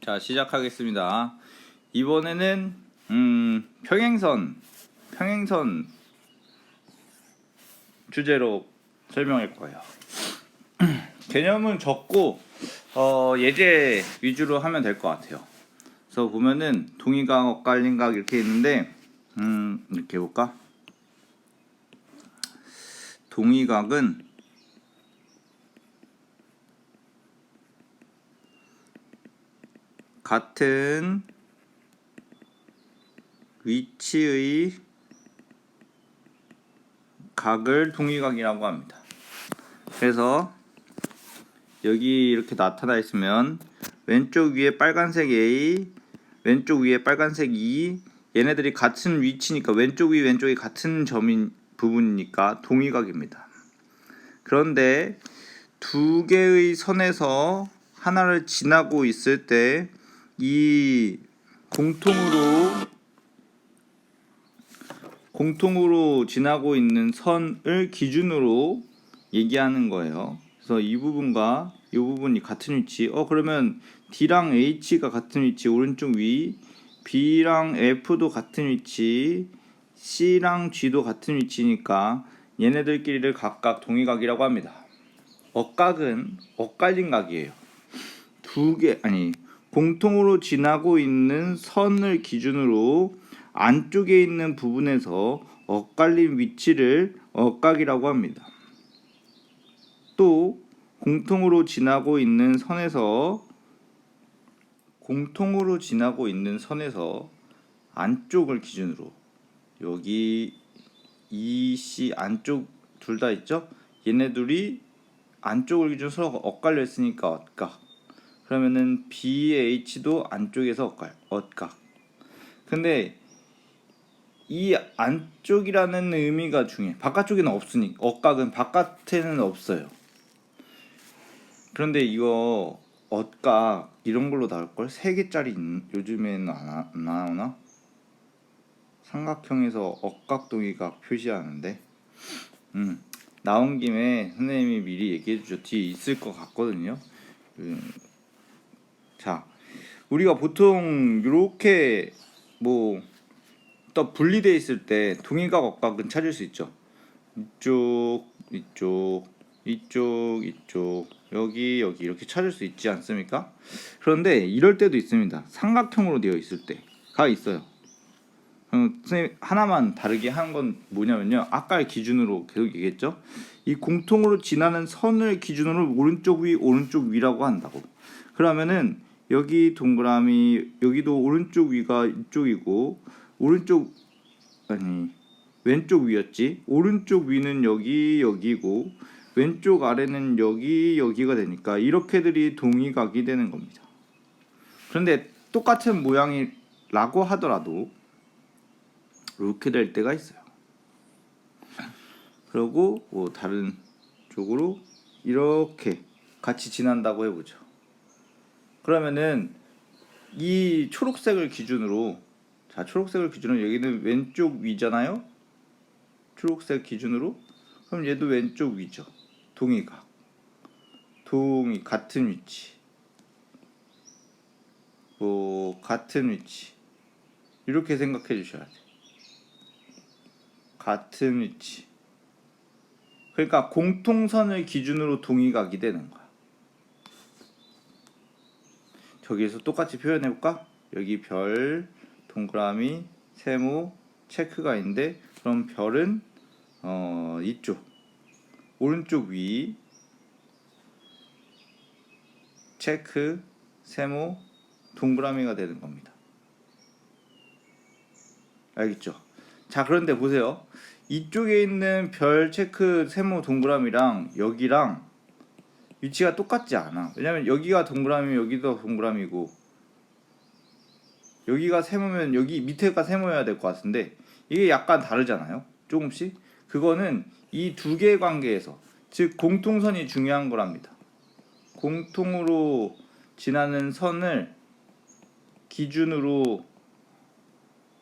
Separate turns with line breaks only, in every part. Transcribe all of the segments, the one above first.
자, 시작하겠습니다. 이번에는 평행선 주제로 설명할 거예요. 개념은 적고 예제 위주로 하면 될 것 같아요. 그래서 보면은 동의각, 엇갈림각 이렇게 있는데 이렇게 해볼까? 동의각은 같은 위치의 각을 동의각이라고 합니다. 그래서 여기 이렇게 나타나 있으면 왼쪽 위에 빨간색 A, 왼쪽 위에 빨간색 E, 얘네들이 같은 위치니까 왼쪽 위 왼쪽이 같은 점인 부분이니까 동의각입니다. 그런데 두 개의 선에서 하나를 지나고 있을 때 이 공통으로 지나고 있는 선을 기준으로 얘기하는 거예요. 그래서 이 부분과 이 부분이 같은 위치. 그러면 D랑 H가 같은 위치, 오른쪽 위, B랑 F도 같은 위치, C랑 G도 같은 위치니까 얘네들끼리를 각각 동의각이라고 합니다. 엇각은 엇갈린 각이에요. 공통으로 지나고 있는 선을 기준으로 안쪽에 있는 부분에서 엇갈린 위치를 엇각이라고 합니다. 또 공통으로 지나고 있는 선에서 안쪽을 기준으로 여기 EC 안쪽 둘 다 있죠? 얘네들이 안쪽을 기준으로 서로 엇갈려 있으니까 엇각. 그러면은 BH도 안쪽에서 엇각. 근데 이 안쪽이라는 의미가 중요해. 바깥쪽에는 없으니 엇각은 바깥에는 없어요. 그런데 이거 엇각 이런 걸로 나올걸? 3개짜리 요즘에는 안 나오나? 삼각형에서 엇각 동의각 표시하는데 나온 김에 선생님이 미리 얘기해주죠. 뒤에 있을 것 같거든요. 자, 우리가 보통 이렇게 또 분리되어 있을 때 동의각, 엇각은 찾을 수 있죠. 이쪽, 여기 이렇게 찾을 수 있지 않습니까? 그런데 이럴 때도 있습니다. 삼각형으로 되어 있을 때가 있어요. 선생님 하나만 다르게 하는 건 뭐냐면요. 아까의 기준으로 계속 얘기했죠. 이 공통으로 지나는 선을 기준으로 오른쪽 위라고 한다고. 그러면은 여기 동그라미 여기도 오른쪽 위가 이쪽이고 왼쪽 위였지. 오른쪽 위는 여기고 왼쪽 아래는 여기가 되니까 이렇게들이 동의각이 되는 겁니다. 그런데 똑같은 모양이라고 하더라도 이렇게 될 때가 있어요. 그리고 다른 쪽으로 이렇게 같이 지난다고 해보죠. 그러면은 이 초록색을 기준으로 여기는 왼쪽 위잖아요. 초록색 기준으로 그럼 얘도 왼쪽 위죠. 동의각. 같은 위치. 같은 위치. 이렇게 생각해 주셔야 돼요. 같은 위치. 그러니까 공통선을 기준으로 동의각이 되는 거야. 저기에서 똑같이 표현해 볼까? 여기 별, 동그라미, 세모, 체크가 있는데 그럼 별은 이쪽 오른쪽 위, 체크, 세모, 동그라미가 되는 겁니다. 알겠죠? 자, 그런데 보세요. 이쪽에 있는 별, 체크, 세모, 동그라미랑 여기랑 위치가 똑같지 않아. 왜냐면 여기가 동그라미면 여기도 동그라미고 여기가 세모면 여기 밑에가 세모여야 될 것 같은데 이게 약간 다르잖아요. 조금씩. 그거는 이 두 개의 관계에서 즉 공통선이 중요한 거랍니다. 공통으로 지나는 선을 기준으로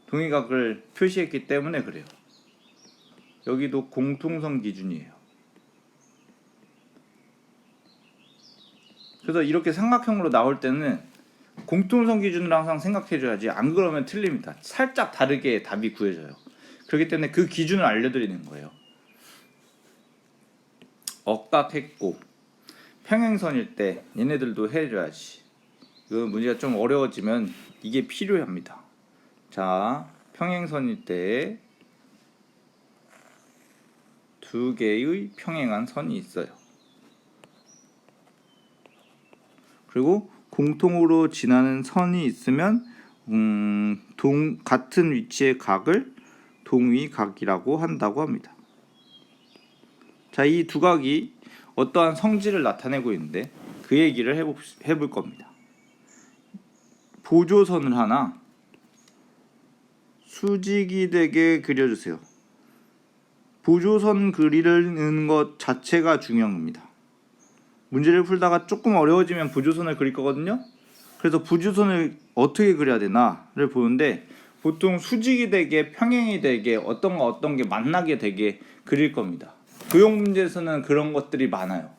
동의각을 표시했기 때문에 그래요. 여기도 공통선 기준이에요. 그래서 이렇게 삼각형으로 나올 때는 공통선 기준으로 항상 생각해줘야지. 안 그러면 틀립니다. 살짝 다르게 답이 구해져요. 그렇기 때문에 그 기준을 알려드리는 거예요. 억각했고 평행선일 때 얘네들도 해줘야지. 이거 문제가 좀 어려워지면 이게 필요합니다. 자, 평행선일 때 두 개의 평행한 선이 있어요. 그리고 공통으로 지나는 선이 있으면 같은 위치의 각을 동위각이라고 한다고 합니다. 자, 이 두 각이 어떠한 성질을 나타내고 있는데 그 얘기를 해볼 겁니다. 보조선을 하나 수직이 되게 그려주세요. 보조선 그리는 것 자체가 중요한 겁니다. 문제를 풀다가 조금 어려워지면 보조선을 그릴 거거든요. 그래서 보조선을 어떻게 그려야 되나를 보는데 보통 수직이 되게 평행이 되게 어떤 게 만나게 되게 그릴 겁니다. 도형 문제에서는 그런 것들이 많아요.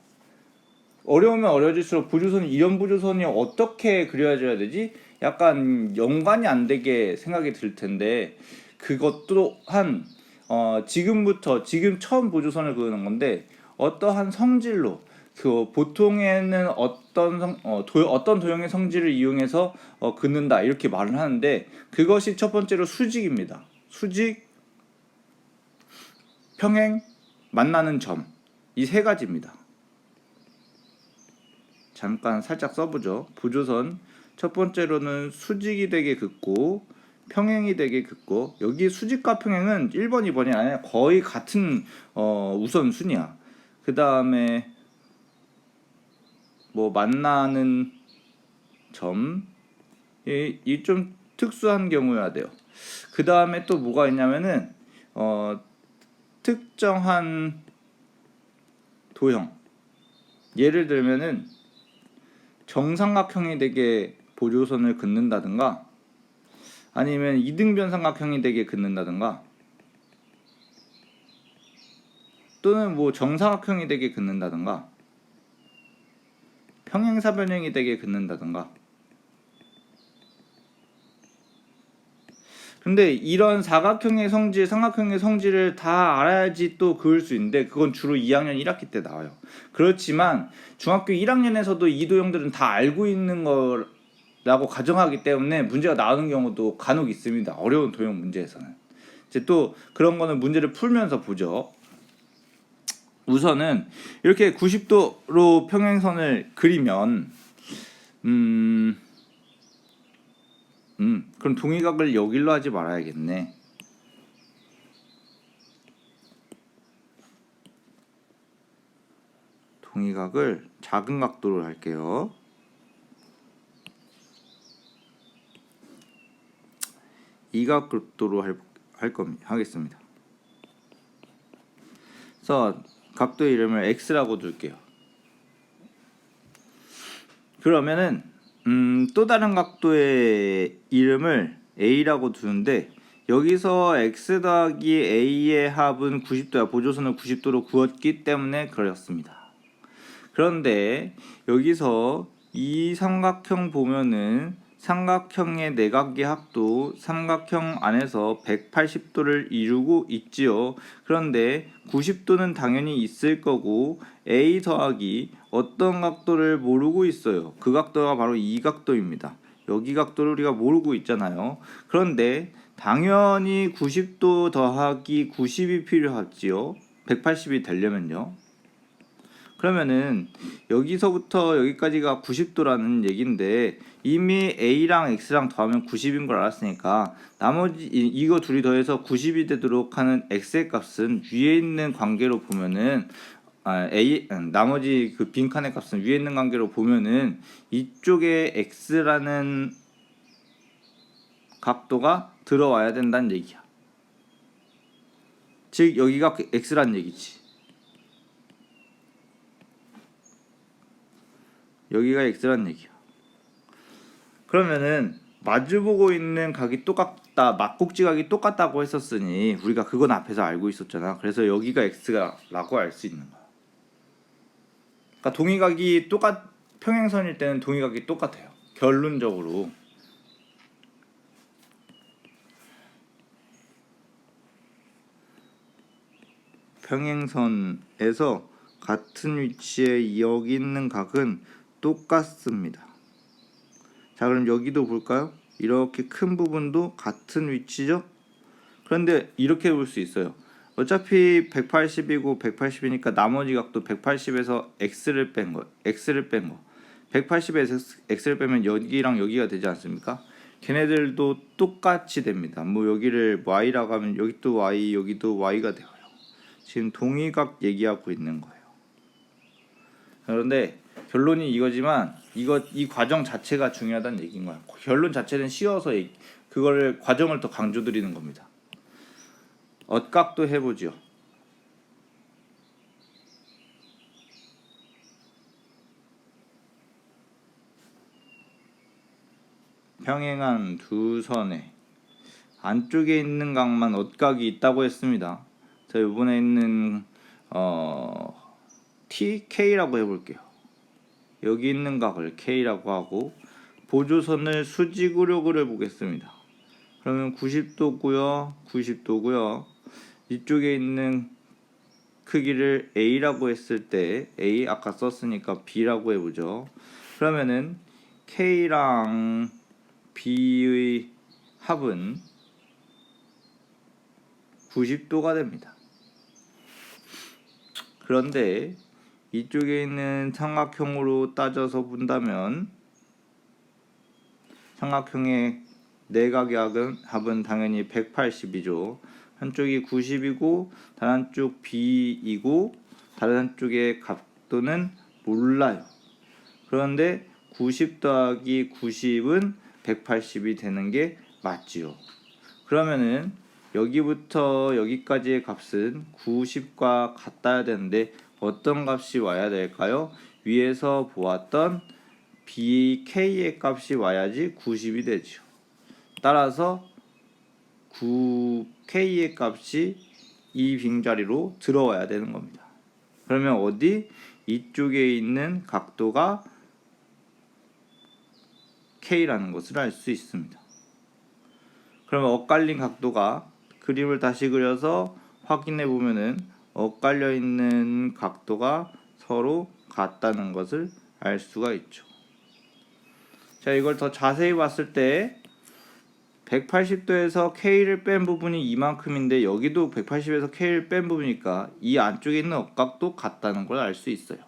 어려우면 어려질수록 보조선이 이런 보조선이 어떻게 그려져야 되지? 약간 연관이 안 되게 생각이 들 텐데 그것 또한 지금 처음 보조선을 그리는 건데 어떠한 성질로 그 보통에는 어떤 도형의 성질을 이용해서 긋는다 이렇게 말을 하는데 그것이 첫 번째로 수직입니다. 수직, 평행, 만나는 점 이 세 가지입니다. 잠깐 살짝 써보죠. 보조선 첫 번째로는 수직이 되게 긋고 평행이 되게 긋고 여기 수직과 평행은 1번, 2번이 아니라 거의 같은 우선순위야. 그 다음에 뭐 만나는 점 이 좀 특수한 경우여야 돼요. 그 다음에 또 뭐가 있냐면은 특정한 도형 예를 들면은 정삼각형이 되게 보조선을 긋는다든가 아니면 이등변 삼각형이 되게 긋는다든가 또는 뭐 정사각형이 되게 긋는다든가 평행사변형이 되게 긋는다든가. 근데 이런 사각형의 성질, 삼각형의 성질을 다 알아야지 또 그을 수 있는데 그건 주로 2학년 1학기 때 나와요. 그렇지만 중학교 1학년에서도 이 도형들은 다 알고 있는 거라고 가정하기 때문에 문제가 나오는 경우도 간혹 있습니다. 어려운 도형 문제에서는. 이제 또 그런 거는 문제를 풀면서 보죠. 우선은 이렇게 90도로 평행선을 그리면 그럼 동의각을 여기로 하지 말아야겠네. 동의각을 작은 각도로 할게요. 이 각도로 하겠습니다. 그래서 각도의 이름을 X라고 둘게요. 그러면은 또 다른 각도의 이름을 A라고 두는데 여기서 X 더하기 A의 합은 90도야. 보조선을 90도로 그었기 때문에 그렸습니다. 그런데 여기서 이 삼각형 보면은 삼각형의 내각의 합도 삼각형 안에서 180도를 이루고 있지요. 그런데 90도는 당연히 있을 거고 A 더하기 어떤 각도를 모르고 있어요. 그 각도가 바로 이 각도입니다. 여기 각도를 우리가 모르고 있잖아요. 그런데 당연히 90도 더하기 90이 필요하지요. 180이 되려면요. 그러면은 여기서부터 여기까지가 90도라는 얘긴데 이미 A랑 X랑 더하면 90인 걸 알았으니까 나머지 이거 둘이 더해서 90이 되도록 하는 X의 값은 위에 있는 관계로 보면은 나머지 그 빈칸의 값은 위에 있는 관계로 보면은 이쪽에 X라는 각도가 들어와야 된다는 얘기야. 즉 여기가 X라는 얘기지. 여기가 X라는 얘기야. 그러면은 마주보고 있는 각이 똑같다, 막국지각이 똑같다고 했었으니 우리가 그건 앞에서 알고 있었잖아. 그래서 여기가 X라고 알 수 있는 거야. 그러니까 동의각이 평행선일 때는 동의각이 똑같아요. 결론적으로 평행선에서 같은 위치에 여기 있는 각은 똑같습니다. 자, 그럼 여기도 볼까요? 이렇게 큰 부분도 같은 위치죠? 그런데 이렇게 볼 수 있어요. 어차피 180이고 180이니까 나머지 각도 180에서 x를 뺀 거. 180에서 x를 빼면 여기랑 여기가 되지 않습니까? 걔네들도 똑같이 됩니다. 뭐 여기를 y라고 하면 여기도 y, 여기도 y가 돼요. 지금 동의각 얘기하고 있는 거예요. 그런데 결론이 이거지만 이 과정 자체가 중요하다는 얘기인 거야. 결론 자체는 쉬워서 그거를 과정을 더 강조드리는 겁니다. 엇각도 해보죠. 평행한 두 선에 안쪽에 있는 각만 엇각이 있다고 했습니다. 자, 이번에 있는 TK라고 해볼게요. 여기 있는 각을 K라고 하고 보조선을 수직으로 그려보겠습니다. 그러면 90도고요. 90도고요. 이쪽에 있는 크기를 A라고 했을 때 A 아까 썼으니까 B라고 해보죠. 그러면은 K랑 B의 합은 90도가 됩니다. 그런데 이쪽에 있는 삼각형으로 따져서 본다면 삼각형의 내각의 합은 당연히 180이죠. 한쪽이 90이고 다른 한쪽 B이고 다른 한쪽의 각도는 몰라요. 그런데 90 더하기 90은 180이 되는 게 맞지요. 그러면은 여기부터 여기까지의 값은 90과 같아야 되는데 어떤 값이 와야 될까요? 위에서 보았던 BK의 값이 와야지 90이 되죠. 따라서 9K의 값이 이 빈자리로 들어와야 되는 겁니다. 그러면 어디? 이쪽에 있는 각도가 K라는 것을 알 수 있습니다. 그러면 엇갈린 각도가 그림을 다시 그려서 확인해 보면은 엇갈려 있는 각도가 서로 같다는 것을 알 수가 있죠. 자, 이걸 더 자세히 봤을 때 180도에서 K를 뺀 부분이 이만큼인데 여기도 180에서 K를 뺀 부분이니까 이 안쪽에 있는 엇각도 같다는 걸 알 수 있어요.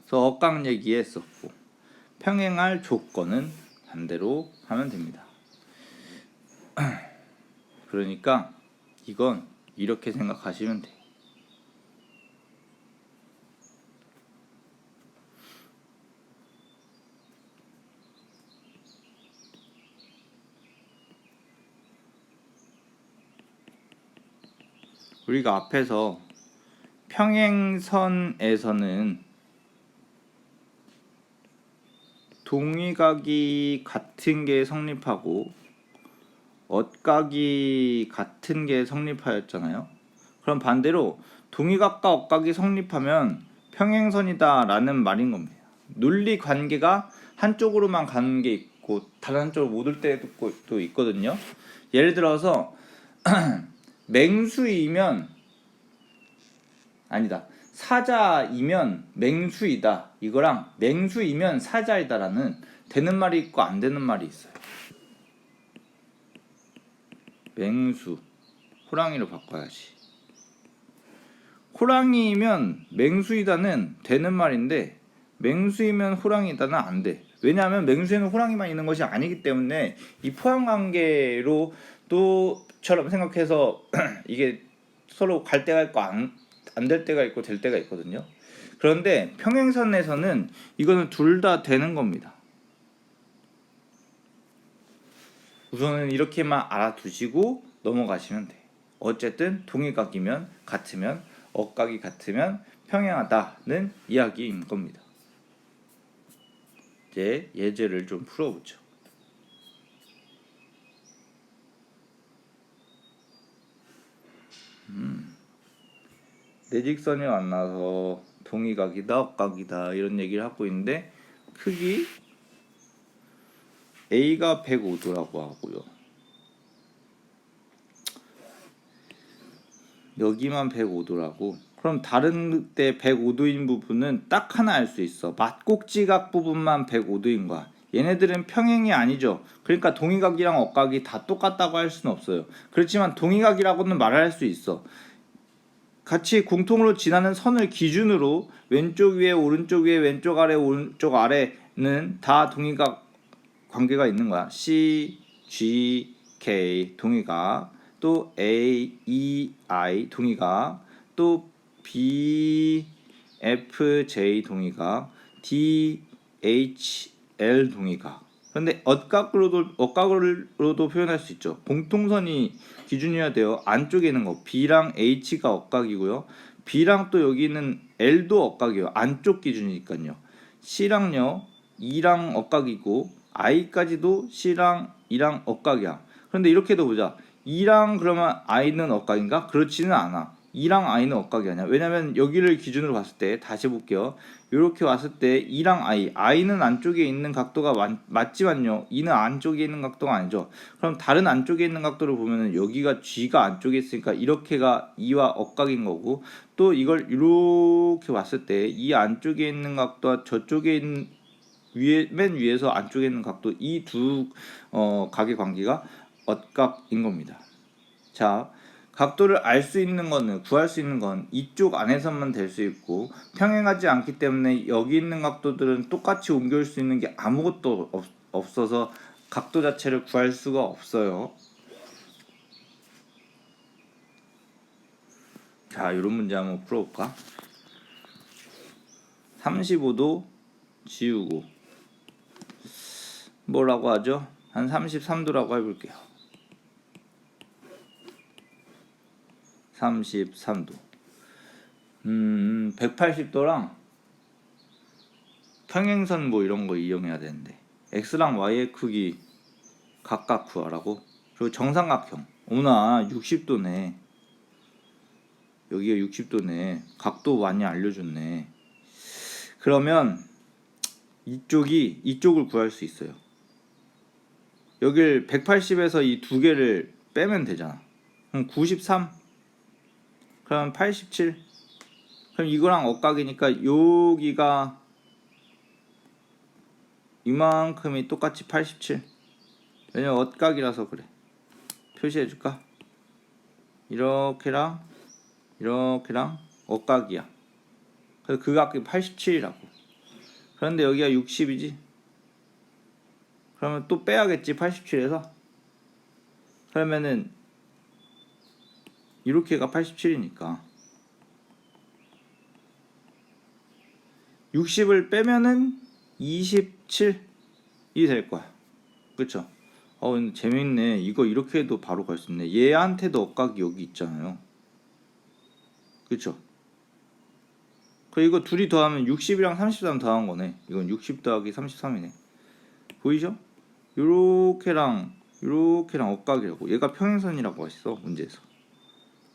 그래서 엇각 얘기했었고 평행할 조건은 반대로 하면 됩니다. 그러니까 이건 이렇게 생각하시면 돼요. 우리가 앞에서 평행선에서는 동의각이 같은 게 성립하고 엇각이 같은 게 성립하였잖아요. 그럼 반대로 동의각과 엇각이 성립하면 평행선이다 라는 말인 겁니다. 논리 관계가 한쪽으로만 가는 게 있고 다른 한쪽으로 못 올 때도 있거든요. 예를 들어서 맹수이면 아니다. 사자이면 맹수이다. 이거랑 맹수이면 사자이다라는 되는 말이 있고 안 되는 말이 있어요. 맹수 호랑이로 바꿔야지. 호랑이면 맹수이다는 되는 말인데 맹수이면 호랑이다는 안 돼. 왜냐하면 맹수에는 호랑이만 있는 것이 아니기 때문에 이 포함관계로 또처럼 생각해서 이게 서로 갈 때가 있고 안 될 때가 있고 될 때가 있거든요. 그런데 평행선에서는 이거는 둘 다 되는 겁니다. 우선은 이렇게만 알아두시고 넘어가시면 돼. 어쨌든 동의각이면 같으면 엇각이 같으면 평행하다는 이야기인 겁니다. 이제 예제를 좀 풀어보죠. 내 직선이 만나서 동의각이다, 억각이다 이런 얘기를 하고 있는데 크기 A가 105도라고 하고요. 여기만 105도라고. 그럼 다른 때 105도인 부분은 딱 하나 알 수 있어. 맞꼭지각 부분만 105도인 거야. 얘네들은 평행이 아니죠. 그러니까 동의각이랑 억각이 다 똑같다고 할 수는 없어요. 그렇지만 동의각이라고는 말할 수 있어. 같이 공통으로 지나는 선을 기준으로 왼쪽 위에 오른쪽 위에 왼쪽 아래 오른쪽 아래는 다 동의각 관계가 있는 거야. C, G, K 동의각, 또 A, E, I 동의각, 또 B, F, J 동의각, D, H, L 동의각. 그런데 억각으로도 표현할 수 있죠. 공통선이 기준이어야 돼요. 안쪽에 있는 거 B랑 H가 억각이고요. B랑 또 여기 있는 L도 억각이에요. 안쪽 기준이니까요. C랑요 E랑 억각이고 I까지도 C랑 E랑 억각이야. 그런데 이렇게도 보자. E랑 그러면 I는 억각인가? 그렇지는 않아. E랑 I는 억각이 아니야. 왜냐면 여기를 기준으로 봤을 때 다시 볼게요. 이렇게 왔을 때 E랑 I는 안쪽에 있는 각도가 맞지만요. E는 안쪽에 있는 각도가 아니죠. 그럼 다른 안쪽에 있는 각도를 보면은 여기가 G가 안쪽에 있으니까 이렇게가 E와 억각인 거고, 또 이걸 이렇게 봤을 때 이 안쪽에 있는 각도와 저쪽에 있는 맨 위에서 안쪽에 있는 각도, 이 두 각의 관계가 억각인 겁니다. 자, 각도를 알 수 있는 거는, 구할 수 있는 건 이쪽 안에서만 될 수 있고, 평행하지 않기 때문에 여기 있는 각도들은 똑같이 옮겨올 수 있는 게 아무것도 없어서 각도 자체를 구할 수가 없어요. 자, 이런 문제 한번 풀어볼까? 35도 지우고 뭐라고 하죠? 한 33도라고 해볼게요. 33도. 180도랑 평행선 뭐 이런 거 이용해야 되는데, x랑 y의 크기 각각 구하라고. 그리고 정삼각형. 오나 60도네. 여기가 60도네. 각도 많이 알려줬네. 그러면 이쪽을 구할 수 있어요. 여길 180에서 이 두 개를 빼면 되잖아. 그럼 93. 그럼 87. 그럼 이거랑 억각이니까 여기가 이만큼이 똑같이 87. 왜냐면 억각이라서 그래. 표시해줄까? 이렇게랑 이렇게랑 억각이야. 그래서 그 각이 87이라고. 그런데 여기가 60이지. 그러면 또 빼야겠지. 87에서. 그러면은 이렇게가 87이니까 60을 빼면은 27이 될 거야. 그쵸? 근데 재밌네. 이거 이렇게 해도 바로 갈 수 있네. 얘한테도 억각이 여기 있잖아요. 그쵸? 이거 둘이 더하면 60이랑 33 더한 거네. 이건 60 더하기 33이네. 보이죠? 요렇게랑 억각이라고. 얘가 평행선이라고 했어, 문제에서.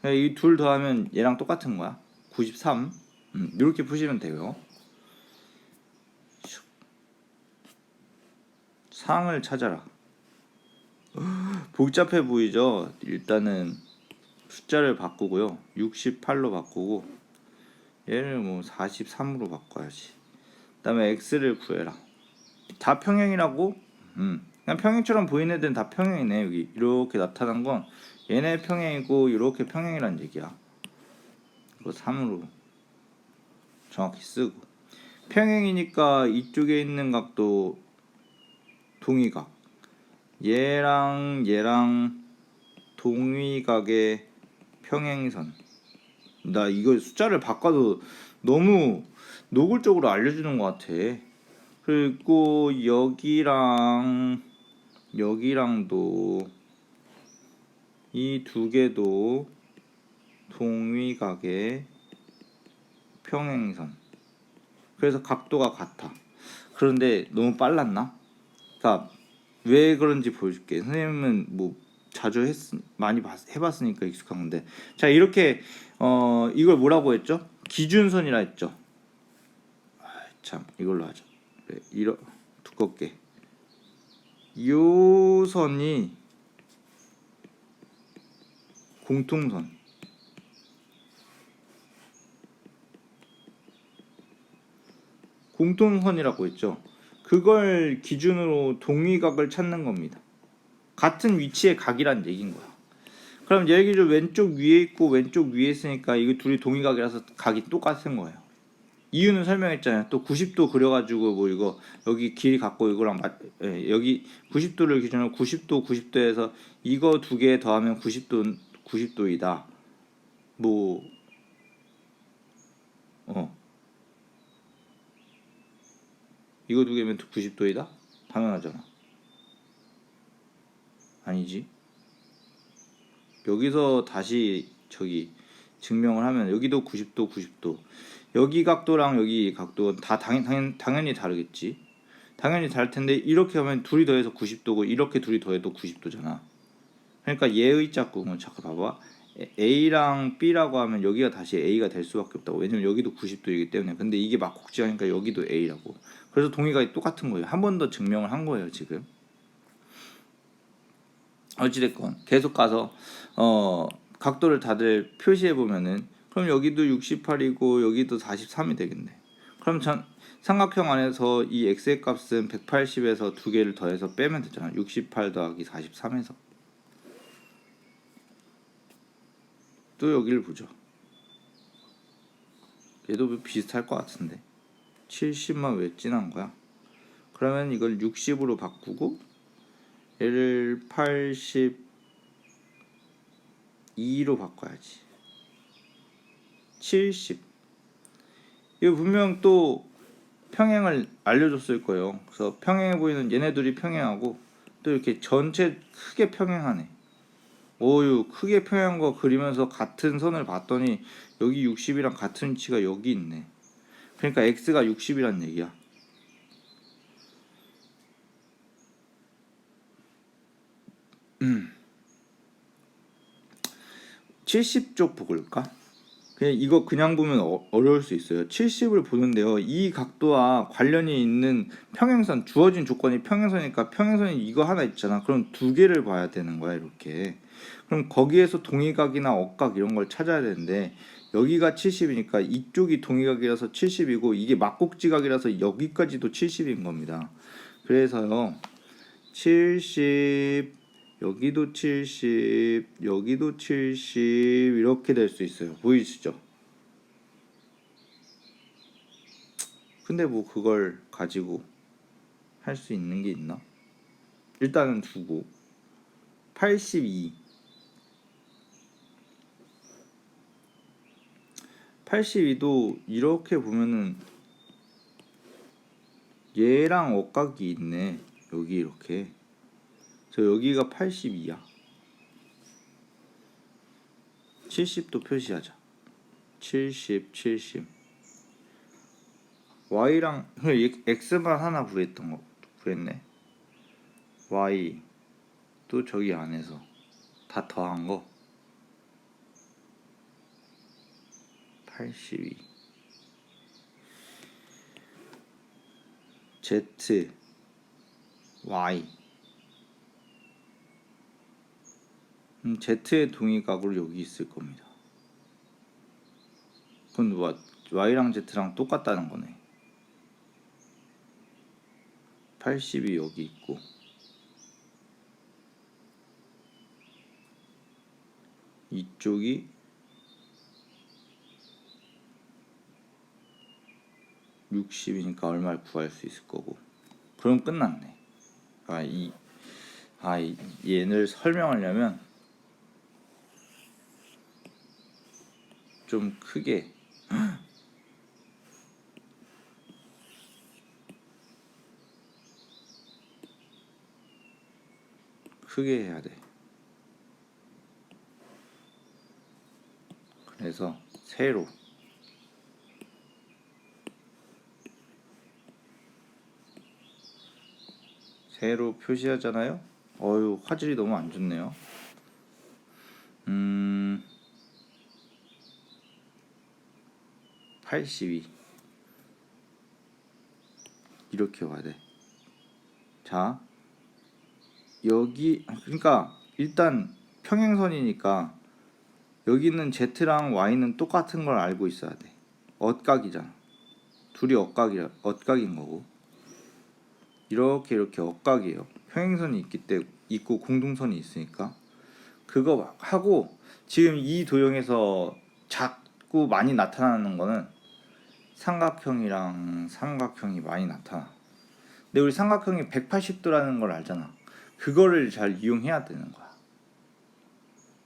이 둘 더하면 얘랑 똑같은 거야. 93. 이렇게 푸시면 돼요. 상을 찾아라. 복잡해 보이죠? 일단은 숫자를 바꾸고요. 68로 바꾸고 얘를 뭐 43으로 바꿔야지. 그 다음에 x를 구해라. 다 평행이라고? 그냥 평행처럼 보이는 애들은 다 평행이네. 여기 이렇게 나타난 건 얘네 평행이고 이렇게 평행이란 얘기야. 이거 3으로 정확히 쓰고, 평행이니까 이쪽에 있는 각도 동의각, 얘랑 동의각의 평행선. 나 이거 숫자를 바꿔도 너무 노골적으로 알려주는 것 같아. 그리고 여기랑도 이 두 개도 동의각의 평행선. 그래서 각도가 같아. 그런데 너무 빨랐나? 그러니까 왜 그런지 보여줄게. 선생님은 뭐 자주 많이 해봤으니까 익숙한 건데, 자, 이렇게 이걸 뭐라고 했죠? 기준선이라 했죠. 참 이걸로 하죠. 그래, 두껍게 요 선이 공통선, 공통선이라고 했죠. 그걸 기준으로 동위각을 찾는 겁니다. 같은 위치의 각이란 얘기인 거야. 그럼 예를 들어 왼쪽 위에 있고 왼쪽 위에 있으니까 이거 둘이 동위각이라서 각이 똑같은 거예요. 이유는 설명했잖아요. 또 90도 그려가지고 뭐 이거 여기 길이 갖고 이거랑 여기 90도를 기준으로 90도 90도에서 이거 두 개 더하면 90도이다. 뭐 이거 두 개면 90도이다? 당연하잖아. 아니지. 여기서 다시 저기 증명을 하면 여기도 90도 90도 여기 각도랑 여기 각도는 다 당연히 다르겠지. 당연히 다를 텐데 이렇게 하면 둘이 더해서 90도고 이렇게 둘이 더해도 90도잖아. 그러니까 얘의 짝꿍은 잠깐 봐봐. A랑 B라고 하면 여기가 다시 A가 될 수밖에 없다고. 왜냐면 여기도 90도이기 때문에. 근데 이게 막국지하니까 여기도 A라고. 그래서 동의각이 똑같은 거예요. 한 번 더 증명을 한 거예요 지금. 어찌됐건 계속 가서 각도를 다들 표시해 보면은 그럼 여기도 68이고 여기도 43이 되겠네. 그럼 삼각형 안에서 이 x의 값은 180에서 두 개를 더해서 빼면 되잖아. 68 더하기 43에서. 또 여기를 보죠. 얘도 비슷할 것 같은데 70만 왜 진한 거야? 그러면 이걸 60으로 바꾸고 얘를 82로 바꿔야지. 70. 이거 분명 또 평행을 알려줬을 거예요. 그래서 평행해 보이는 얘네 둘이 평행하고 또 이렇게 전체 크게 평행하네. 오유 크게 평행한 거 그리면서 같은 선을 봤더니 여기 60이랑 같은 위치가 여기 있네. 그러니까 x가 60이란 얘기야. 70쪽 볼까? 그냥 이거 그냥 보면 어려울 수 있어요. 70을 보는데요. 이 각도와 관련이 있는 평행선, 주어진 조건이 평행선이니까 평행선이 이거 하나 있잖아. 그럼 두 개를 봐야 되는 거야, 이렇게. 그럼 거기에서 동의각이나 억각 이런 걸 찾아야 되는데 여기가 70이니까 이쪽이 동의각이라서 70이고 이게 막곡지각이라서 여기까지도 70인 겁니다. 그래서요. 70 여기도 70 여기도 70 이렇게 될 수 있어요. 보이시죠? 근데 뭐 그걸 가지고 할 수 있는 게 있나? 일단은 두고 82도 이렇게 보면은 얘랑 억각이 있네. 여기 이렇게 저 여기가 82야. 70도 표시하자. 70 y랑 x만 하나 구했네. y 또 저기 안에서 다 더한 거 82 z y z의 동의각으로 여기 있을 겁니다. 그건 y랑 z랑 똑같다는 거네. 80이 여기 있고 이쪽이 60이니까 얼마를 구할 수 있을 거고. 그럼 끝났네. 얘를 설명하려면 좀 크게 해야 돼. 그래서 세로 표시하잖아요. 화질이 너무 안 좋네요. 82 이렇게 와야 돼. 자, 여기 그러니까 일단 평행선이니까 여기는 Z랑 Y는 똑같은 걸 알고 있어야 돼. 엇각이잖아. 둘이 엇각인 거고. 이렇게 엇각이에요. 평행선이 있고 공동선이 있으니까 그거 하고 지금 이 도형에서 자꾸 많이 나타나는 거는 삼각형이랑 삼각형이 많이 나타나. 근데 우리 삼각형이 180도라는 걸 알잖아. 그거를 잘 이용해야 되는 거야.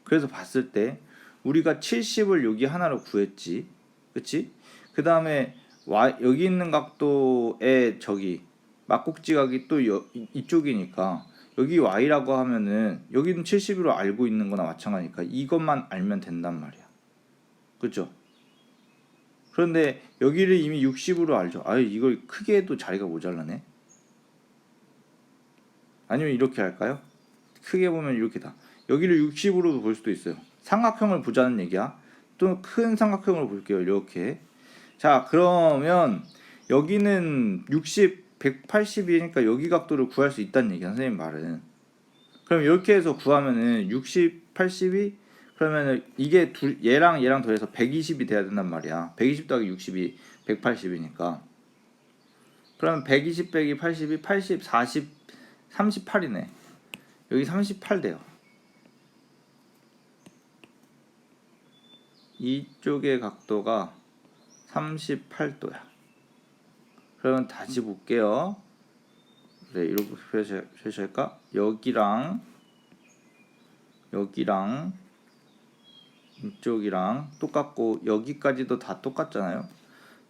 그래서 봤을 때 우리가 70을 여기 하나로 구했지, 그치? 그 다음에 여기 있는 각도의 저기 막국지각이 또 이쪽이니까 여기 y라고 하면은 여기는 70으로 알고 있는 거나 마찬가지니까 이것만 알면 된단 말이야. 그죠? 그런데 여기를 이미 60으로 알죠. 아유, 이걸 크게 해도 자리가 모자라네. 아니면 이렇게 할까요? 크게 보면 이렇게다. 여기를 60으로도 볼 수도 있어요. 삼각형을 보자는 얘기야. 또 큰 삼각형으로 볼게요. 이렇게. 자, 그러면 여기는 60, 180이니까 여기 각도를 구할 수 있다는 얘기야. 선생님 말은. 그럼 이렇게 해서 구하면은 60, 82 그러면은 이게 얘랑 더해서 120이 돼야 된단 말이야. 120 더하기 60이 180이니까. 그러면 120 빼기 80이 80, 40, 38이네. 여기 38 돼요. 이쪽의 각도가 38도야. 그러면 다시 볼게요. 그래, 이렇게 표시할까? 여기랑 이쪽이랑 똑같고 여기까지도 다 똑같잖아요.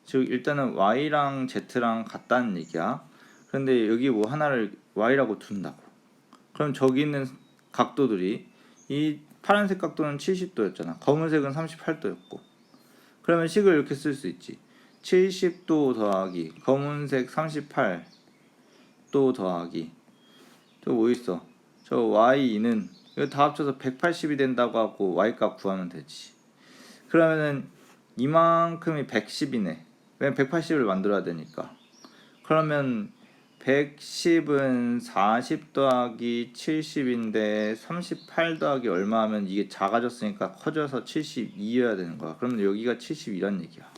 즉 일단은 y랑 z랑 같다는 얘기야. 그런데 여기 뭐 하나를 y라고 둔다고. 그럼 저기 있는 각도들이 이 파란색 각도는 70도였잖아. 검은색은 38도였고. 그러면 식을 이렇게 쓸 수 있지. 70도 더하기 검은색 38도 더하기 또 뭐 있어? 저 y는 이거 다 합쳐서 180이 된다고 하고 y값 구하면 되지. 그러면은 이만큼이 110이네. 왜냐면 180을 만들어야 되니까. 그러면 110은 40 더하기 70인데 38 더하기 얼마 하면 이게 작아졌으니까 커져서 72여야 되는 거야. 그러면 여기가 72란 얘기야.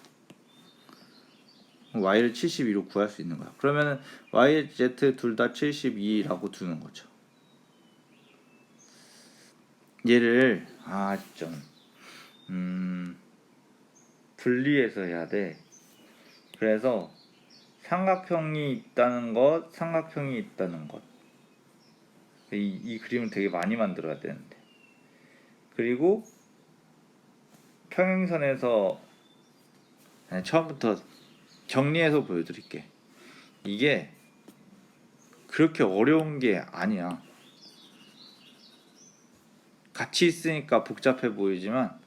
y를 72로 구할 수 있는 거야. 그러면은 y, z 둘 다 72라고 두는 거죠. 얘를 좀 분리해서 해야 돼. 그래서 삼각형이 있다는 것, 삼각형이 있다는 것. 이 그림을 되게 많이 만들어야 되는데. 그리고 평행선에서 처음부터 정리해서 보여드릴게. 이게 그렇게 어려운 게 아니야. 같이 있으니까 복잡해 보이지만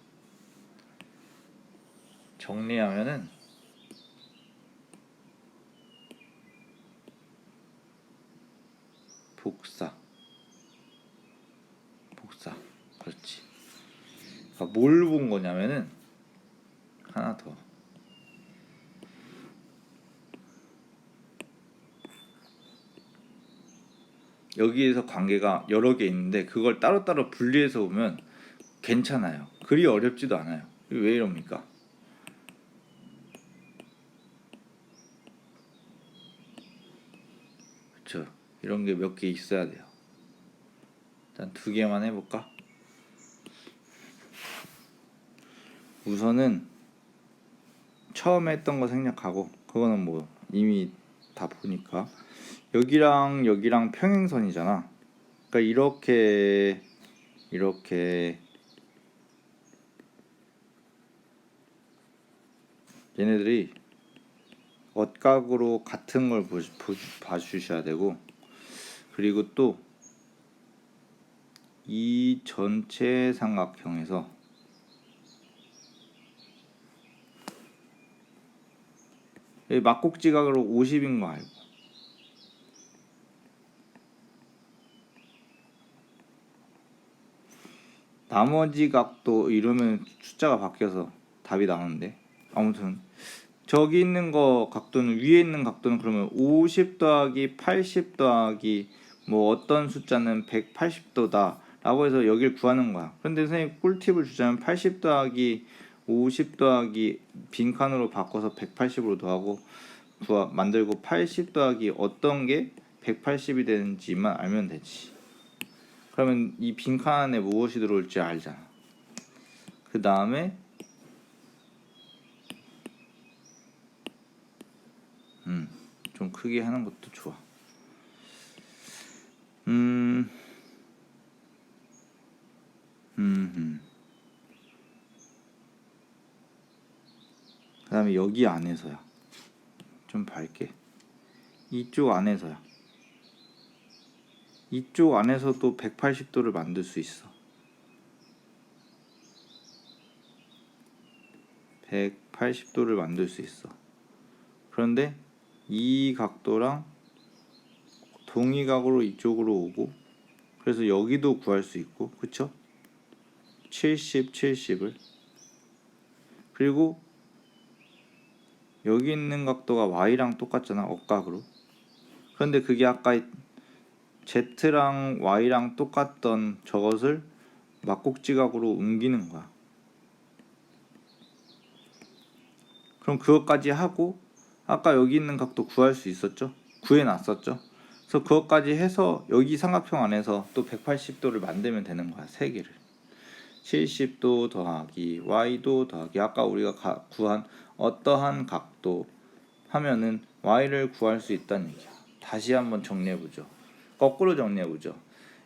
정리하면은 복사 그렇지. 그러니까 뭘 본 거냐면은 하나 더 여기에서 관계가 여러 개 있는데 그걸 따로따로 분리해서 보면 괜찮아요. 그리 어렵지도 않아요. 왜 이럽니까? 그쵸? 이런 게 몇 개 있어야 돼요. 일단 2개만 해볼까? 우선은 처음에 했던 거 생략하고 그거는 뭐 이미 다 보니까 여기랑 평행선이잖아. 그러니까 이렇게 얘네들이 엇각으로 같은 걸 봐주셔야 되고, 그리고 또 이 전체 삼각형에서 막국지각으로 50인 거 알고, 나머지 각도 이러면 숫자가 바뀌어서 답이 나오는데, 아무튼 저기 있는 거 각도는 위에 있는 각도는 그러면 50 더하기 80 더하기 뭐 어떤 숫자는 180도다 라고 해서 여길 구하는 거야. 그런데 선생님 꿀팁을 주자면 80 더하기 50 더하기 빈칸으로 바꿔서 180으로 더하고 만들고 80 더하기 어떤 게 180이 되는지만 알면 되지. 그러면 이 빈칸에 무엇이 들어올지 알잖아. 그 다음에 좀 크게 하는 것도 좋아. 그 다음에 여기 안에서야. 좀 밝게. 이쪽 안에서야. 이쪽 안에서도 180도를 만들 수 있어. 180도를 만들 수 있어. 그런데 이 각도랑 동의각으로 이쪽으로 오고, 그래서 여기도 구할 수 있고, 그쵸? 70, 70을. 그리고 여기 있는 각도가 y랑 똑같잖아, 억각으로. 그런데 그게 아까 z랑 y랑 똑같던 저것을 막곡지각으로 옮기는 거야. 그럼 그것까지 하고 아까 여기 있는 각도 구할 수 있었죠? 구해놨었죠? 그래서 그것까지 해서 여기 삼각형 안에서 또 180도를 만들면 되는 거야. 세 개를. 70도 더하기 y도 더하기 아까 우리가 구한 어떠한 각도 하면은 y를 구할 수 있다는 얘기야. 다시 한번 정리해보죠. 거꾸로 정리해보죠.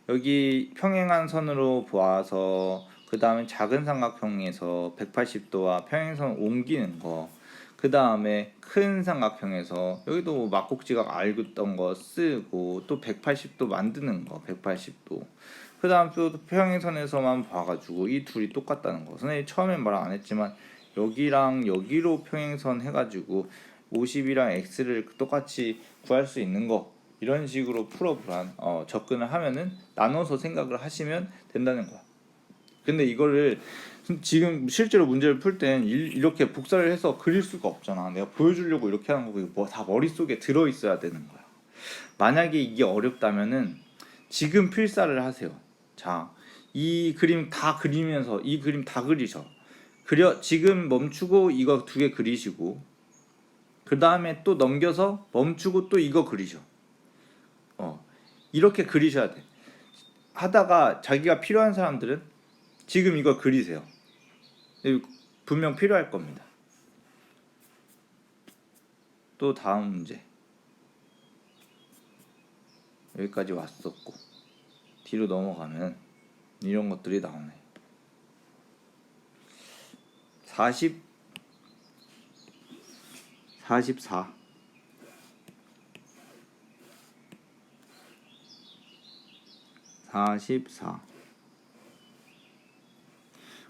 여기 평행한 선으로 보아서 그 다음에 작은 삼각형에서 180도와 평행선 옮기는 거, 그 다음에 큰 삼각형에서 여기도 뭐 막곡지각 알겠던 거 쓰고 또 180도 만드는 거, 180도. 그 다음 또 평행선에서만 봐가지고 이 둘이 똑같다는 거. 선생님 처음엔 말 안 했지만 여기랑 여기로 평행선 해가지고 50이랑 x를 똑같이 구할 수 있는 거, 이런 식으로 풀어보란 접근을 하면은 나눠서 생각을 하시면 된다는 거야. 근데 이거를 지금 실제로 문제를 풀 땐 이렇게 복사를 해서 그릴 수가 없잖아. 내가 보여주려고 이렇게 하는 거고 뭐 다 머릿속에 들어있어야 되는 거야. 만약에 이게 어렵다면은 지금 필사를 하세요. 자, 이 그림 다 그리면서 이 그림 다 그리셔. 지금 멈추고 이거 두 개 그리시고 그 다음에 또 넘겨서 멈추고 또 이거 그리셔. 이렇게 그리셔야 돼. 하다가 자기가 필요한 사람들은 지금 이거 그리세요. 분명 필요할 겁니다. 또 다음 문제. 여기까지 왔었고 뒤로 넘어가면 이런 것들이 나오네. 44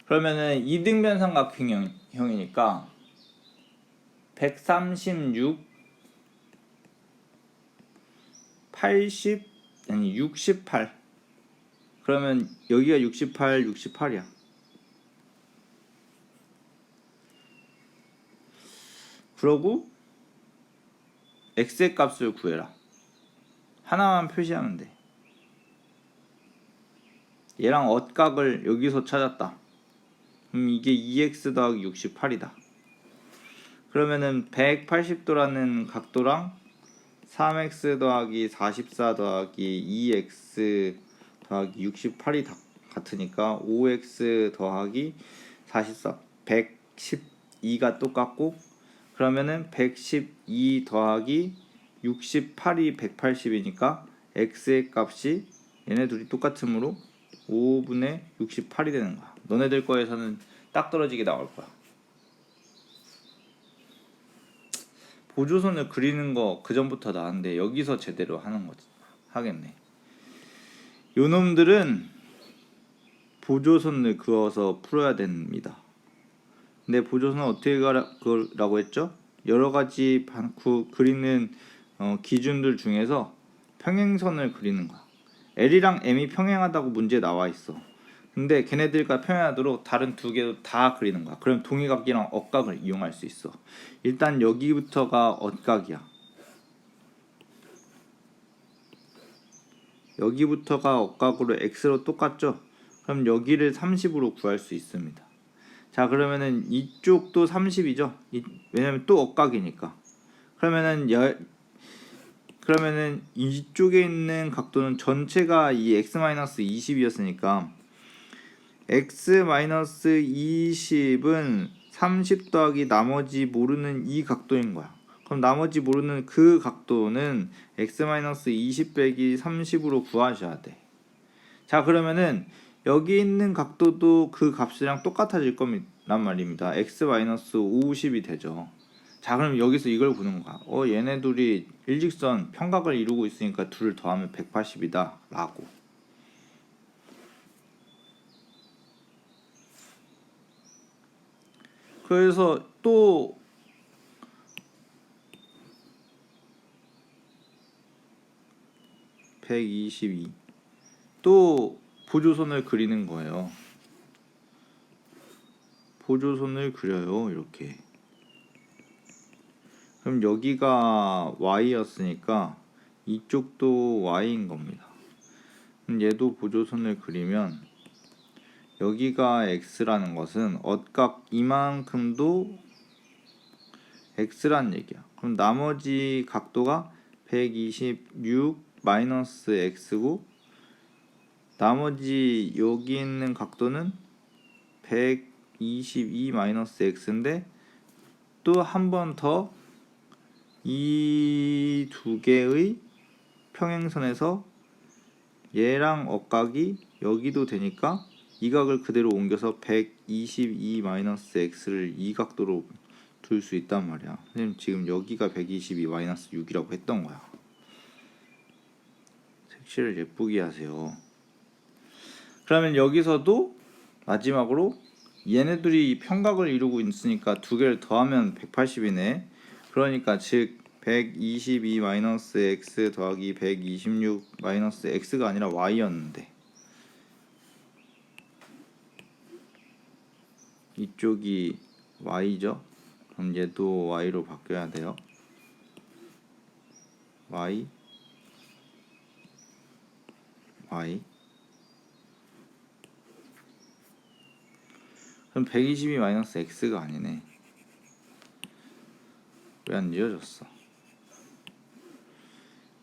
그러면은 이등변 삼각형이니까 136 80 아니 68. 그러면 여기가 68 68이야. 그러고 x의 값을 구해라. 하나만 표시하면 돼. 얘랑 엇각을 여기서 찾았다. 이게 2x 더하기 68이다. 그러면은 180도라는 각도랑 3x 더하기 44 더하기 2x 더하기 68이 같으니까 5x 더하기 44 112가 똑같고, 그러면은 112 더하기 68이 180이니까 x의 값이 얘네 둘이 똑같으므로 5분의 68이 되는 거야. 너네들 거에서는 딱 떨어지게 나올 거야. 보조선을 그리는 거 그 전부터 나왔는데 여기서 제대로 하는 거지. 하겠네. 요놈들은 보조선을 그어서 풀어야 됩니다. 근데 보조선은 어떻게 그라고 했죠? 여러 가지 그리는 기준들 중에서 평행선을 그리는 거야. L이랑 M이 평행하다고 문제에 나와 있어. 근데 걔네들과 평행하도록 다른 두 개도 다 그리는 거야. 그럼 동의각이랑 억각을 이용할 수 있어. 일단 여기부터가 억각이야. 여기부터가 억각으로 x로 똑같죠? 그럼 여기를 30으로 구할 수 있습니다. 자, 그러면은 이쪽도 30이죠? 왜냐면 또 억각이니까. 그러면은 이쪽에 있는 각도는 전체가 이 x-20이었으니까 x-20은 30 더하기 나머지 모르는 이 각도인 거야. 그럼 나머지 모르는 그 각도는 x-20 빼기 30으로 구하셔야 돼. 자, 그러면은 여기 있는 각도도 그 값이랑 똑같아질 거란 말입니다. x-50이 되죠. 자, 그럼 여기서 이걸 보는 거야. 얘네 둘이 일직선 평각을 이루고 있으니까 둘을 더하면 180이다 라고. 그래서 또 (122) 또 보조선을 그리는 거예요. 보조선을 그려요. 이렇게. 그럼 여기가 y였으니까 이쪽도 y인 겁니다. 그럼 얘도 보조선을 그리면 여기가 x라는 것은 억각 이만큼도 x란 얘기야. 그럼 나머지 각도가 126 마이너스 x고 나머지 여기 있는 각도는 122 마이너스 x인데 또 한 번 더 이 두 개의 평행선에서 얘랑 억각이 여기도 되니까 이 각을 그대로 옮겨서 122 마이너스 x를 이 각도로 둘 수 있단 말이야. 선생님 지금 여기가 122 마이너스 6이라고 했던 거야. 색칠을 예쁘게 하세요. 그러면 여기서도 마지막으로 얘네들이 평각을 이루고 있으니까 두 개를 더하면 180이네. 그러니까 즉 122 마이너스 x 더하기 126 마이너스 x가 아니라 y였는데 이쪽이 y죠. 그럼 얘도 y로 바뀌어야 돼요. y 그럼 122 마이너스 x가 아니네. 왜 안 이어졌어?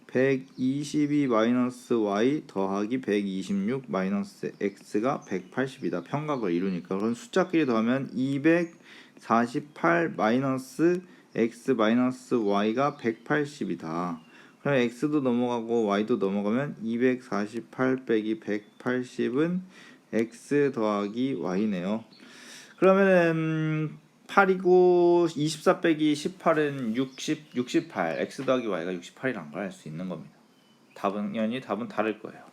122 마이너스 y 더하기 126 마이너스 x가 180이다. 평각을 이루니까. 그럼 숫자끼리 더하면 248 마이너스 x 마이너스 y가 180이다. 그럼 x도 넘어가고 y도 넘어가면 248 빼기 180은 x 더하기 y네요. 그러면은 8이고 24 빼기 18은 68 x 더하기 y가 68이란 걸 알 수 있는 겁니다. 당연히 답은 다를 거예요.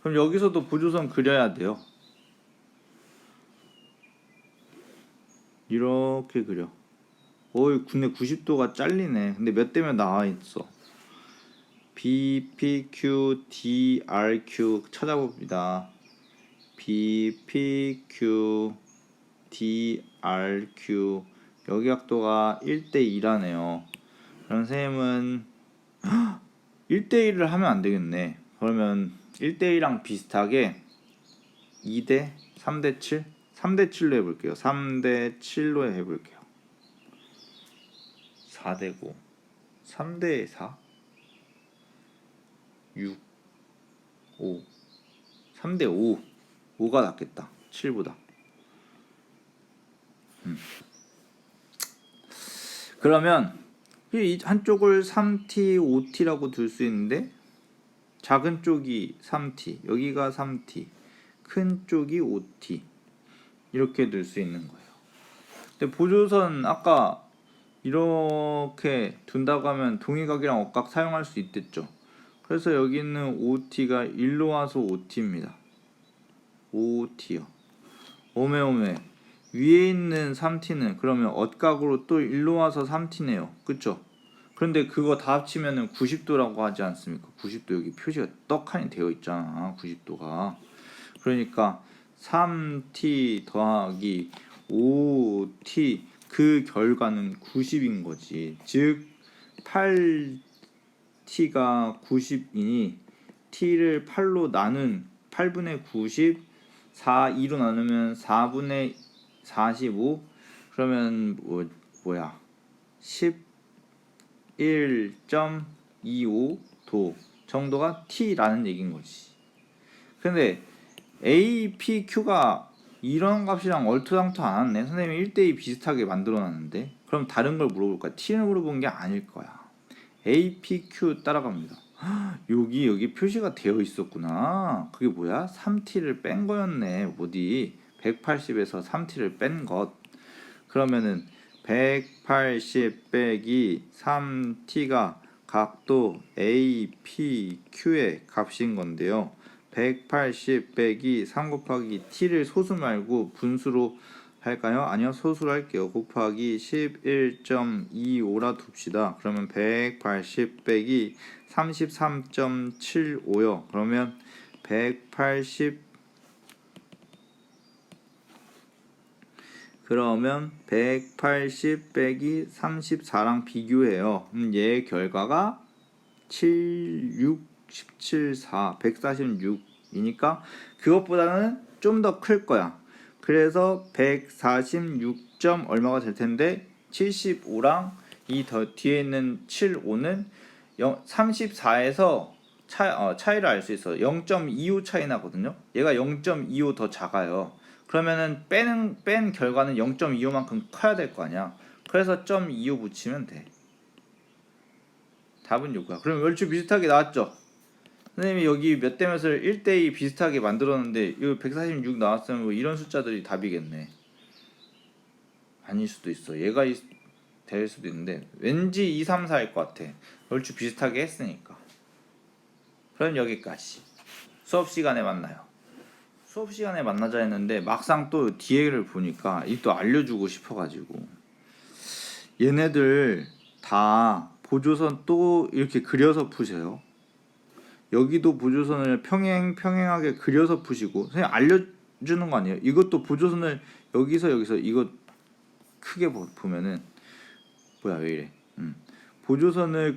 그럼 여기서도 보조선 그려야 돼요. 이렇게 그려. 근데 90도가 잘리네. 근데 몇 대면 나와 있어. BPQ DRQ 찾아봅니다. BPQ DRQ 여기 각도가 1대2라네요. 그럼 선생님은 1대1을 하면 안 되겠네. 그러면 1대2랑 비슷하게 2대 3대7 3대7로 해볼게요. 3대7로 해볼게요. 4대고 3대4 6 5 3대5 5가 낫겠다. 7보다. 그러면 이 한쪽을 3t, 5t라고 둘 수 있는데 작은 쪽이 3t, 여기가 3t, 큰 쪽이 5t 이렇게 둘 수 있는 거예요. 근데 보조선 아까 이렇게 둔다고 하면 동의각이랑 억각 사용할 수 있댔죠. 그래서 여기 있는 5t가 1로 와서 5t입니다. 5t요. 오메 위에 있는 3t는 그러면 억각으로 또 1로 와서 3t네요. 그쵸? 그런데 그거 다 합치면은 90도라고 하지 않습니까? 90도 여기 표시가 떡하니 되어 있잖아. 90도가. 그러니까 3t 더하기 5t 그 결과는 90인 거지. 즉 8t가 90이니 t를 8로 나눈 8분의 90 2로 나누면 4분의 45 그러면 뭐야 11.25도 정도가 t라는 얘기인 거지. 근데 A, P, Q가 이런 값이랑 얼토당토 안 왔네. 선생님이 1대2 비슷하게 만들어놨는데 그럼 다른 걸 물어볼까? T를 물어본 게 아닐 거야. A, P, Q 따라갑니다. 여기 표시가 되어 있었구나. 그게 뭐야? 3T를 뺀 거였네. 어디 180에서 3T를 뺀 것. 그러면은 180 빼기 3T가 각도 A, P, Q의 값인 건데요. 180 빼기 3 곱하기 t를 소수 말고 분수로 할까요? 아니요, 소수로 할게요. 곱하기 11.25라 둡시다. 그러면 180 빼기 33.75요. 그러면 180 빼기 34랑 비교해요. 얘의 결과가 76, 146이니까 그것보다는 좀 더 클 거야. 그래서 146점 얼마가 될 텐데 75랑 이 더 뒤에 있는 75는 34에서 차이를 알 수 있어. 0.25 차이 나거든요. 얘가 0.25 더 작아요. 그러면은 뺀 결과는 0.25만큼 커야 될 거 아니야. 그래서 0.25 붙이면 돼. 답은 요거야. 그럼 얼추 비슷하게 나왔죠? 선생님이 여기 몇 대 몇을 1대2 비슷하게 만들었는데 이거 146 나왔으면 뭐 이런 숫자들이 답이겠네. 아닐 수도 있어. 얘가 될 수도 있는데 왠지 2, 3, 4일 것 같아. 얼추 비슷하게 했으니까. 그럼 여기까지. 수업 시간에 만나요. 수업 시간에 만나자 했는데 막상 또 뒤에를 보니까 이 또 알려주고 싶어가지고 얘네들 다 보조선 또 이렇게 그려서 푸세요. 여기도 보조선을 평행하게 그려서 푸시고 선생님 알려주는 거 아니에요? 이것도 보조선을 여기서 이거 크게 보면은 뭐야 왜 이래? 보조선을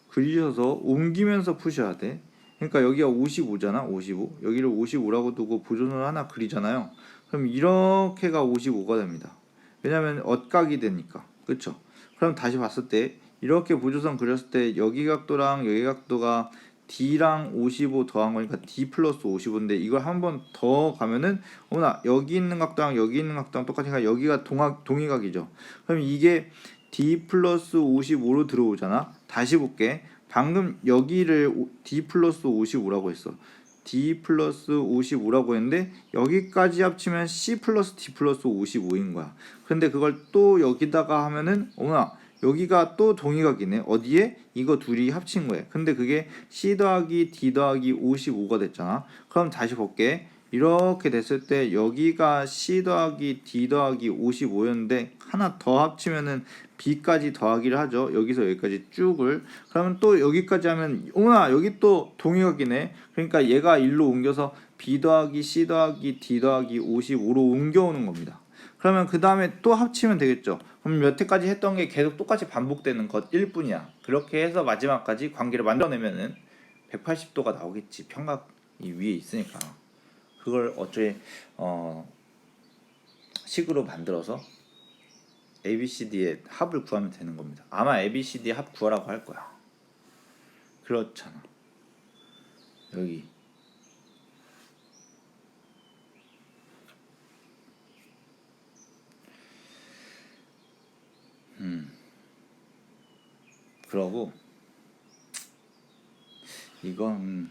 그리셔서 옮기면서 푸셔야 돼. 그러니까 여기가 55잖아. 55. 여기를 55라고 두고 보조선을 하나 그리잖아요. 그럼 이렇게가 55가 됩니다. 왜냐면 엇각이 되니까. 그렇죠? 그럼 다시 봤을 때 이렇게 보조선 그렸을 때 여기 각도랑 여기 각도가 D랑 55 더한 거니까 D 플러스 55인데 이걸 한 번 더 가면은 어머나 여기 있는 각도랑 여기 있는 각도랑 똑같으니까 여기가 동의각이죠. 그럼 이게 D 플러스 55로 들어오잖아. 다시 볼게. 방금 여기를 D 플러스 55라고 했어. D 플러스 55라고 했는데 여기까지 합치면 C 플러스 D 플러스 55인 거야. 근데 그걸 또 여기다가 하면은 어머나 여기가 또 동의각이네. 어디에? 이거 둘이 합친 거예요. 근데 그게 C 더하기 D 더하기 55가 됐잖아. 그럼 다시 볼게. 이렇게 됐을 때 여기가 C 더하기 D 더하기 55였는데 하나 더 합치면은 B까지 더하기를 하죠. 여기서 여기까지 쭉을. 그러면 또 여기까지 하면 오나 여기 또 동의각이네. 그러니까 얘가 1로 옮겨서 B 더하기 C 더하기 D 더하기 55로 옮겨오는 겁니다. 그러면 그 다음에 또 합치면 되겠죠. 그럼 여태까지 했던 게 계속 똑같이 반복되는 것일 뿐이야. 그렇게 해서 마지막까지 관계를 만들어내면은 180도가 나오겠지. 평각이 위에 있으니까. 그걸 어쩌게 식으로 만들어서 ABCD의 합을 구하면 되는 겁니다. 아마 ABCD 합 구하라고 할 거야. 그렇잖아. 여기 그러고 이건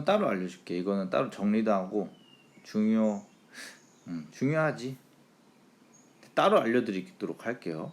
따로 알려줄게. 이거는 따로 정리도 하고 중요하지. 따로 알려드리도록 할게요.